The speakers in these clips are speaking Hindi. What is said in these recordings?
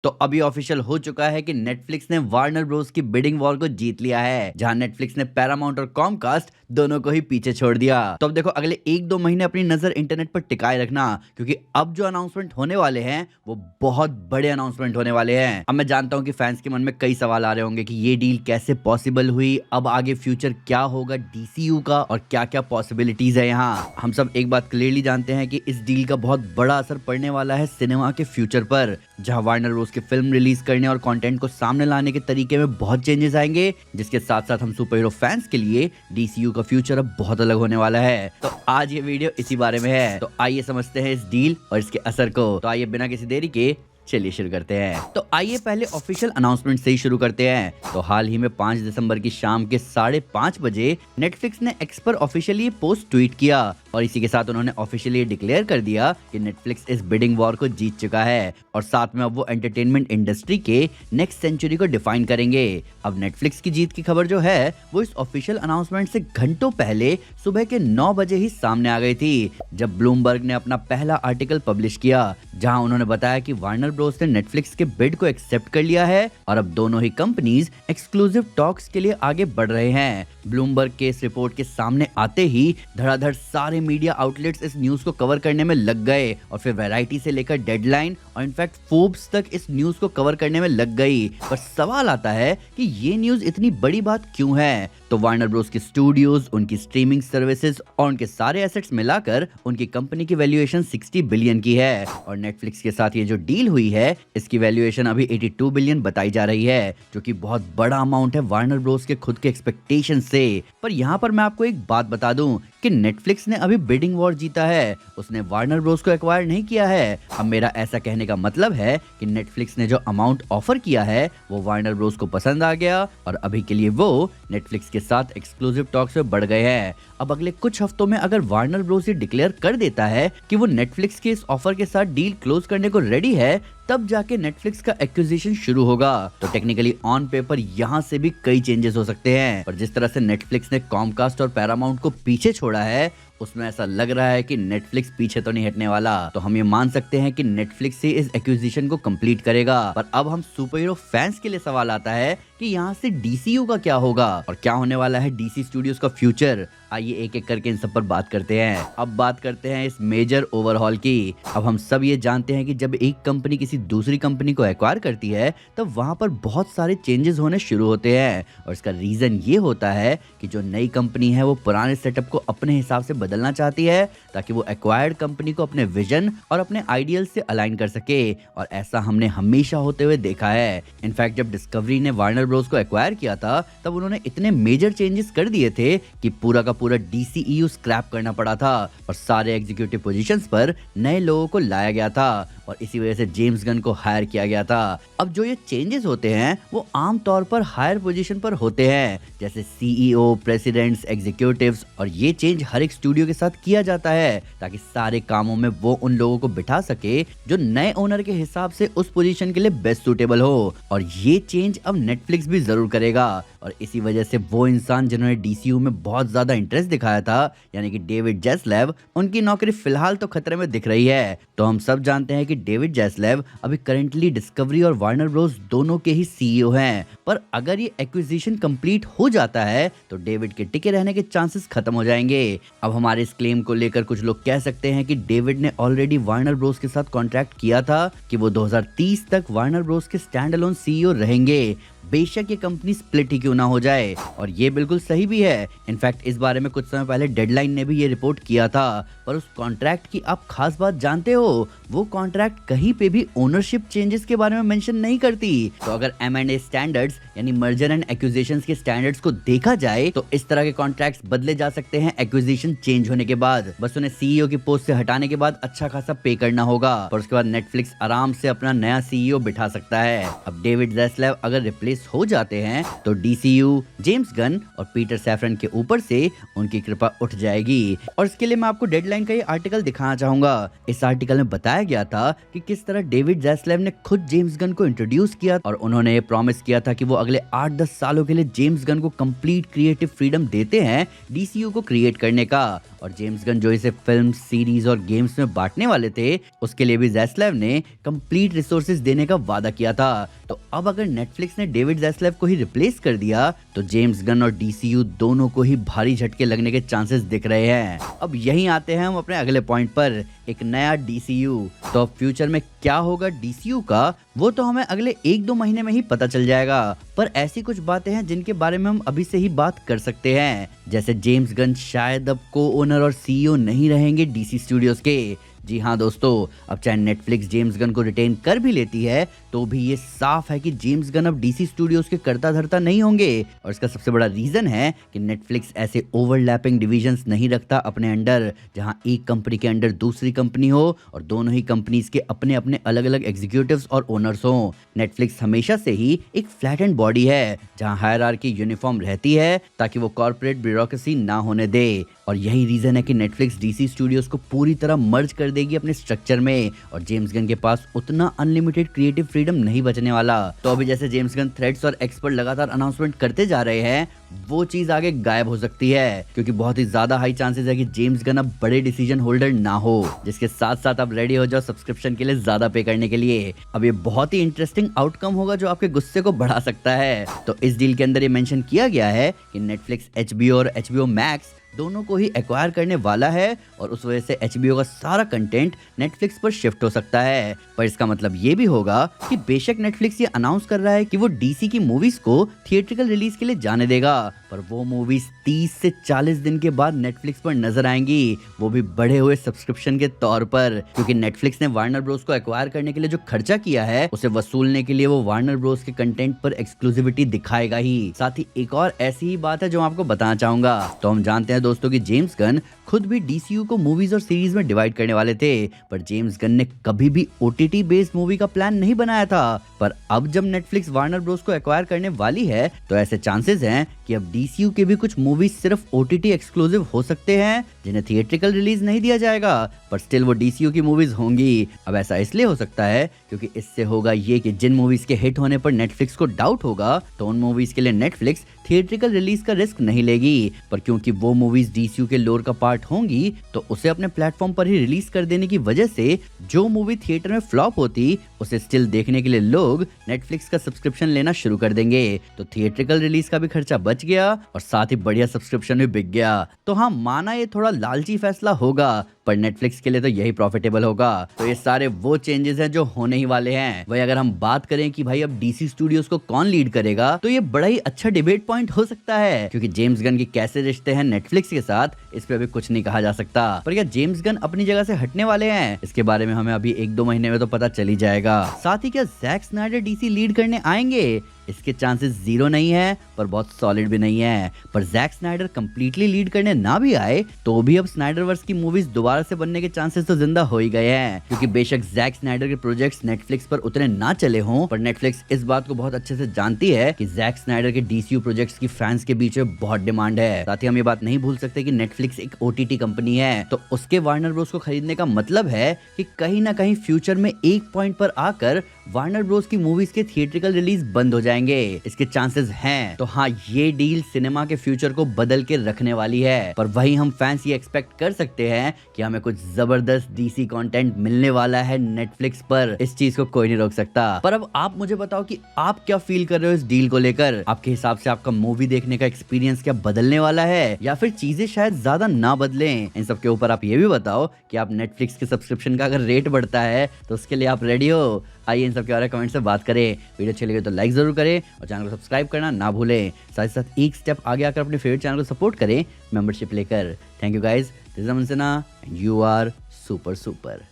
तो अभी ऑफिशियल हो चुका है कि नेटफ्लिक्स ने वार्नर ब्रोस की बिडिंग वॉर को जीत लिया है, जहां नेटफ्लिक्स ने पैरामाउंट और कॉमकास्ट दोनों को ही पीछे छोड़ दिया। तो अब देखो, अगले 1-2 महीने अपनी नजर इंटरनेट पर टिकाए रखना, क्योंकि अब जो अनाउंसमेंट होने वाले हैं वो बहुत बड़े अनाउंसमेंट होने वाले हैं। अब मैं जानता हूं कि फैंस के मन में कई सवाल आ रहे होंगे कि ये डील कैसे पॉसिबल हुई, अब आगे फ्यूचर क्या होगा डीसीयू का और क्या क्या पॉसिबिलिटीज है। यहाँ हम सब एक बात क्लियरली जानते हैं कि इस डील का बहुत बड़ा असर पड़ने वाला है सिनेमा के फ्यूचर पर, जहां वार्नर ब्रोस की फिल्म रिलीज करने और कंटेंट को सामने लाने के तरीके में बहुत चेंजेस आएंगे, जिसके साथ साथ हम सुपर हीरो फैंस के लिए डीसीयू का फ्यूचर अब बहुत अलग होने वाला है। तो आज ये वीडियो इसी बारे में है। तो आइए समझते हैं इस डील और इसके असर को। तो आइए बिना किसी देरी के चलिए शुरू करते हैं। तो आइए पहले ऑफिशियल अनाउंसमेंट से ही शुरू करते हैं। तो हाल ही में 5 दिसंबर की शाम के 5:30 बजे नेटफ्लिक्स ने एक्स पर ऑफिशियली पोस्ट ट्वीट किया और इसी के साथ उन्होंने ऑफिशियली डिक्लेयर कर दिया कि नेटफ्लिक्स इस बिडिंग वॉर को जीत चुका है और साथ में अब वो एंटरटेनमेंट इंडस्ट्री के नेक्स्ट सेंचुरी को डिफाइन करेंगे। अब नेटफ्लिक्स की जीत की खबर जो है वो इस ऑफिशियल अनाउंसमेंट से घंटों पहले सुबह के 9 बजे ही सामने आ गई थी, जब ब्लूमबर्ग ने अपना पहला आर्टिकल पब्लिश किया, जहां उन्होंने बताया कि वार्नर ब्रोस ने नेटफ्लिक्स के बिड को एक्सेप्ट कर लिया है और अब दोनों ही कंपनीज एक्सक्लूसिव टॉक्स के लिए आगे बढ़ रहे हैं। ब्लूमबर्ग के इस रिपोर्ट के सामने आते ही धड़ाधड़ सारे मीडिया आउटलेट्स इस न्यूज को कवर करने में लग गए और फिर वैरायटी से लेकर डेडलाइन और इनफैक्ट फोर्ब्स तक इस न्यूज को कवर करने में लग गई। पर सवाल आता है कि ये न्यूज इतनी बड़ी बात क्यों है? तो वार्नर ब्रोस के स्टूडियोज, उनकी स्ट्रीमिंग सर्विसेज और उनके सारे एसेट्स मिलाकर उनकी कंपनी की वैल्यूएशन 60 बिलियन की है और नेटफ्लिक्स के साथ ये जो डील हुई है इसकी वैल्यूएशन अभी 82 बिलियन बताई जा रही है, जो कि बहुत बड़ा अमाउंट है वार्नर ब्रोस के खुद के एक्सपेक्टेशन से। पर यहाँ पर मैं आपको एक बात बता दूं कि नेटफ्लिक्स ने अभी बिडिंग वॉर जीता है, उसने वार्नर ब्रोस को एक्वायर नहीं किया है। अब मेरा ऐसा कहने का मतलब है कि नेटफ्लिक्स ने जो अमाउंट ऑफर किया है वो वार्नर ब्रोस को पसंद आ गया और अभी के लिए वो नेटफ्लिक्स के साथ एक्सक्लूसिव टॉक्स में बढ़ गए हैं। अब अगले कुछ हफ्तों में अगर वार्नर ब्रोस ये डिक्लेयर कर देता है कि वो नेटफ्लिक्स के इस ऑफर के साथ डील क्लोज करने को रेडी है, तब जाके नेटफ्लिक्स का एक्विजिशन शुरू होगा। तो टेक्निकली ऑन पेपर यहाँ से भी कई चेंजेस हो सकते हैं और जिस तरह से नेटफ्लिक्स ने कॉमकास्ट और पैरामाउंट को पीछे छोड़ा है उसमें ऐसा लग रहा है कि नेटफ्लिक्स पीछे तो नहीं हटने वाला। तो हम ये मान सकते हैं कि नेटफ्लिक्स ही इस एक्विजिशन को कंप्लीट करेगा। पर अब हम सुपर हीरो फैंस के लिए सवाल आता है कि यहाँ से डीसीयू का क्या होगा और क्या होने वाला है डीसी स्टूडियोज का फ्यूचर। आइए एक एक करके इन सब पर बात करते हैं। अब बात करते हैं इस मेजर ओवरहॉल की। अब हम सब ये जानते हैं कि जब एक कंपनी किसी दूसरी कंपनी को एक्वायर करती है तब वहां पर बहुत सारे चेंजेस होने शुरू होते हैं और इसका रीजन ये होता है कि जो नई कंपनी है वो पुराने सेटअप को अपने हिसाब से बदलना चाहती है ताकि वो एक्वायर्ड कंपनी को अपने विजन और अपने आइडियल से अलाइन कर सके और ऐसा हमने हमेशा होते हुए देखा है। इनफैक्ट जब डिस्कवरी ने वार्नर ब्रोस को एक्वायर किया था तब उन्होंने इतने मेजर चेंजेस कर दिए थे कि पूरा का पूरा डीसीईयू स्क्रैप करना पड़ा था और सारे एग्जीक्यूटिव पोजीशंस पर नए लोगों को लाया गया था और इसी वजह से जेम्स गन को हायर किया गया था। अब जो ये चेंजेस होते हैं वो आमतौर पर हायर पोजीशन पर होते हैं, जैसे सीईओ, प्रेसिडेंट्स, एग्जीक्यूटिव्स, और ये चेंज हर एक स्टूडियो के साथ किया जाता है ताकि सारे कामों में वो उन लोगों को बिठा सके जो नए ओनर के हिसाब से उस पोजीशन के लिए बेस्ट सूटेबल हो। और ये चेंज अब नेटफ्लिक्स भी जरूर करेगा और इसी वजह से वो इंसान जिन्होंने डीसीयू में बहुत ज्यादा इंटरेस्ट दिखाया था, यानी कि डेविड जैसलेव, उनकी नौकरी फिलहाल तो खतरे में दिख रही है। तो हम सब जानते हैं कि डेविड जैसलेव अभी करेंटली डिस्कवरी और वार्नर ब्रोस दोनों के ही सीईओ हैं। पर अगर ये एक्विजिशन कंप्लीट हो जाता है तो डेविड के टिके रहने के चांसेस खत्म हो जाएंगे। अब हमारे इस क्लेम को लेकर कुछ लोग कह सकते हैं कि डेविड ने ऑलरेडी वार्नर ब्रोस के साथ कॉन्ट्रैक्ट किया था कि वो 2030 तक वार्नर ब्रोस के स्टैंड अलोन सीईओ रहेंगे, बेशक ये कंपनी स्प्लिट ही क्यों ना हो जाए। और ये बिल्कुल सही भी है। इनफैक्ट इस बारे में कुछ समय पहले डेडलाइन ने भी ये रिपोर्ट किया था। पर उस कॉन्ट्रैक्ट की आप खास बात जानते हो? वो कॉन्ट्रैक्ट कहीं पे भी ओनरशिप चेंजेस के बारे में मेंशन नहीं करती। तो अगर M&A स्टैंडर्ड्स यानी मर्जर एंड एक्विजिशंस के स्टैंडर्ड्स को देखा जाए तो इस तरह के कॉन्ट्रैक्ट्स बदले जा सकते हैं एक्विजिशन चेंज होने के बाद। बस उन्हें सीईओ की पोस्ट से हटाने के बाद अच्छा खासा पे करना होगा और उसके बाद नेटफ्लिक्स आराम से अपना नया सीईओ बिठा सकता है। अब डेविड जैसलेव अगर रिप्लेस हो जाते हैं तो डीसीयू, जेम्स गन और पीटर सैफरन के ऊपर से उनकी कृपा उठ जाएगी। और इसके लिए मैं आपको डेडलाइन का ये आर्टिकल दिखाना चाहूंगा। इस आर्टिकल में बताया गया था कि किस तरह डेविड ज़ैस्लेव ने खुद जेम्स गन को इंट्रोड्यूस किया और उन्होंने ये प्रॉमिस किया था कि वो अगले 8-10 सालों के लिए जेम्स गन को कंप्लीट क्रिएटिव फ्रीडम देते हैं डीसीयू को क्रिएट करने का। और जेम्स गन जो इसे फिल्म, सीरीज और गेम्स में बांटने वाले थे, उसके लिए भी ज़ैस्लेव ने कंप्लीट रिसोर्सेज देने का वादा किया था। तो अब अगर नेटफ्लिक्स ने डेविड ज़ैस्लेव को ही रिप्लेस कर दिया तो जेम्स गन और डीसीयू दोनों को ही भारी झटके लगने के चांसेस दिख रहे हैं। अब यहीं आते हैं हम अपने अगले पॉइंट पर, एक नया डीसीयू। तो अब फ्यूचर में क्या होगा डीसीयू का, वो तो हमें अगले 1-2 महीने में ही पता चल जाएगा। पर ऐसी कुछ बातें हैं जिनके बारे में हम अभी से ही बात कर सकते हैं, जैसे जेम्स गन शायद अब को ओनर और सीईओ नहीं रहेंगे डीसी स्टूडियोज के। जी हाँ दोस्तों, अब चाहे नेटफ्लिक्स जेम्स गन को रिटेन कर भी लेती है तो भी ये साफ है कि जेम्स गन अब डीसी स्टूडियोज के कर्ता धर्ता नहीं होंगे। और इसका सबसे बड़ा रीजन है कि नेटफ्लिक्स ऐसे ओवरलैपिंग डिविजन्स नहीं रखता अपने अंडर, जहां एक कंपनी के अंडर दूसरी कंपनी हो और दोनों ही कंपनीज के अपने अपने अलग अलग एग्जीक्यूटिव्स और ओनर्स हो। नेटफ्लिक्स हमेशा से ही एक फ्लैट एंड बॉडी है जहां हायरार्की यूनिफॉर्म रहती है ताकि वो कॉर्पोरेट ब्यूरोक्रेसी ना होने दे। और यही रीजन है कि नेटफ्लिक्स डीसी स्टूडियोज को पूरी तरह मर्ज कर देगी अपने स्ट्रक्चर में और जेम्स गन के पास उतना अनलिमिटेड क्रिएटिव फ्रीडम नहीं बचने वाला। तो अभी जैसे जेम्स गन थ्रेड्स और एक्स पर लगातार अनाउंसमेंट करते जा रहे हैं, वो चीज आगे गायब हो सकती है, क्योंकि बहुत ही ज्यादा हाई चांसेस है कि जेम्स गन अब बड़े डिसीजन होल्डर ना हो। जिसके साथ साथ आप रेडी हो जाओ सब्सक्रिप्शन के लिए ज्यादा पे करने के लिए। अब ये बहुत ही इंटरेस्टिंग आउटकम होगा जो आपके गुस्से को बढ़ा सकता है। तो इस डील के अंदर ये मेंशन किया गया है कि नेटफ्लिक्स एचबीओ और एचबीओ मैक्स दोनों को ही एक्वायर करने वाला है और उस वजह से एचबीओ का सारा कंटेंट नेटफ्लिक्स पर शिफ्ट हो सकता है। पर इसका मतलब ये भी होगा कि बेशक नेटफ्लिक्स ये अनाउंस कर रहा है कि वो डीसी की मूवीज को थिएट्रिकल रिलीज के लिए जाने देगा, पर वो मूवीज 30 से 40 दिन के बाद नेटफ्लिक्स पर नजर आएंगी, वो भी बढ़े हुए सब्सक्रिप्शन के तौर पर। क्योंकि नेटफ्लिक्स ने वार्नर ब्रोस को एक्वायर करने के लिए जो खर्चा किया है उसे वसूलने के लिए वो वार्नर ब्रोस के कंटेंट पर एक्सक्लूसिविटी दिखाएगा ही। साथ ही एक और ऐसी ही बात है जो आपको बताना चाहूंगा। तो हम जानते हैं दोस्तों कि जेम्स गन खुद भी डीसीयू को मूवीज और सीरीज में डिवाइड करने वाले थे, पर जेम्स गन ने कभी भी ओटीटी बेस्ड मूवी का प्लान नहीं बनाया था। पर अब जब नेटफ्लिक्स वार्नर ब्रोस को एक्वायर करने वाली है तो ऐसे चांसेस हैं कि अब डीसीयू के भी कुछ मूवीज सिर्फ ओटीटी एक्सक्लूसिव हो सकते हैं, जिन्हें थिएट्रिकल रिलीज नहीं दिया जाएगा, पर स्टिल वो डीसीयू की मूवीज होंगी। अब ऐसा इसलिए हो सकता है क्योंकि इससे होगा ये कि जिन मूवीज के हिट होने पर नेटफ्लिक्स को डाउट होगा तो उन मूवीज के लिए नेटफ्लिक्स थिएट्रिकल रिलीज का रिस्क नहीं लेगी, पर क्योंकि वो मूवीज डीसीयू के लोर का पार्ट होंगी तो उसे अपने प्लेटफॉर्म पर ही रिलीज कर देने की वजह से जो मूवी थिएटर में फ्लॉप होती उसे स्टिल देखने के लिए लोग नेटफ्लिक्स का सब्सक्रिप्शन लेना शुरू कर देंगे। तो थिएट्रिकल रिलीज का भी खर्चा बच गया और साथ ही बढ़िया सब्सक्रिप्शन भी बिक गया। तो हाँ, माना ये थोड़ा लालची फैसला होगा, पर नेटफ्लिक्स के लिए तो यही प्रॉफिटेबल होगा। तो ये सारे वो चेंजेस हैं जो होने ही वाले हैं। वही अगर हम बात करें कि भाई अब डीसी स्टूडियोज को कौन लीड करेगा, तो ये बड़ा ही अच्छा डिबेट पॉइंट हो सकता है, क्योंकि जेम्स गन के कैसे रिश्ते हैं नेटफ्लिक्स के साथ इस पे अभी कुछ नहीं कहा जा सकता। पर क्या जेम्स गन अपनी जगह से हटने वाले हैं, इसके बारे में हमें अभी 1-2 महीने में तो पता चल ही जाएगा। साथ ही क्या जैक स्नाइडर डीसी लीड करने आएंगे, इसके चांसेस 0 नहीं है, पर बहुत सॉलिड भी नहीं है। पर जैक स्नाइडर कंप्लीटली लीड करने ना भी आए तो भी अब स्नाइडरवर्स की मूवीज दोबारा से बनने के चांसेस तो जिंदा हो ही गए हैं, क्योंकि बेशक जैक स्नाइडर के प्रोजेक्ट्स नेटफ्लिक्स पर उतने ना चले हों, पर नेटफ्लिक्स इस बात को बहुत अच्छे से जानती है कि जैक स्नाइडर के डीसीयू प्रोजेक्ट्स की फैंस के बीच में बहुत डिमांड है। साथ ही हम ये बात नहीं भूल सकते कि नेटफ्लिक्स एक ओटीटी कंपनी है, तो उसके वार्नर ब्रोस को खरीदने का मतलब है कि कहीं ना कहीं फ्यूचर में एक पॉइंट पर आकर वार्नर ब्रोस की मूवीज के थिएट्रिकल रिलीज बंद हो जाएंगे, इसके चांसेस हैं। तो हाँ, ये डील सिनेमा के फ्यूचर को बदल के रखने वाली है। पर वही हम फैंस ये एक्सपेक्ट कर सकते हैं कि हमें कुछ जबरदस्त डीसी कंटेंट मिलने वाला है नेटफ्लिक्स पर, इस चीज को कोई नहीं रोक सकता। पर अब आप मुझे बताओ कि आप क्या फील कर रहे हो इस डील को लेकर। आपके हिसाब से आपका मूवी देखने का एक्सपीरियंस क्या बदलने वाला है, या फिर चीजें शायद ज्यादा ना बदलें। इन सब के ऊपर आप ये भी बताओ कि आप नेटफ्लिक्स के सब्सक्रिप्शन का अगर रेट बढ़ता है तो उसके लिए आप रेडी हो। आइए इन सब के बारे में कमेंट से बात करें। वीडियो अच्छी लगे तो लाइक जरूर करें और चैनल को सब्सक्राइब करना ना भूलें। साथ ही साथ एक स्टेप आगे आकर अपने फेवरेट चैनल को सपोर्ट करें मेंबरशिप लेकर। Thank you guys, this is Aman Sinha and you are super super.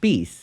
Piece.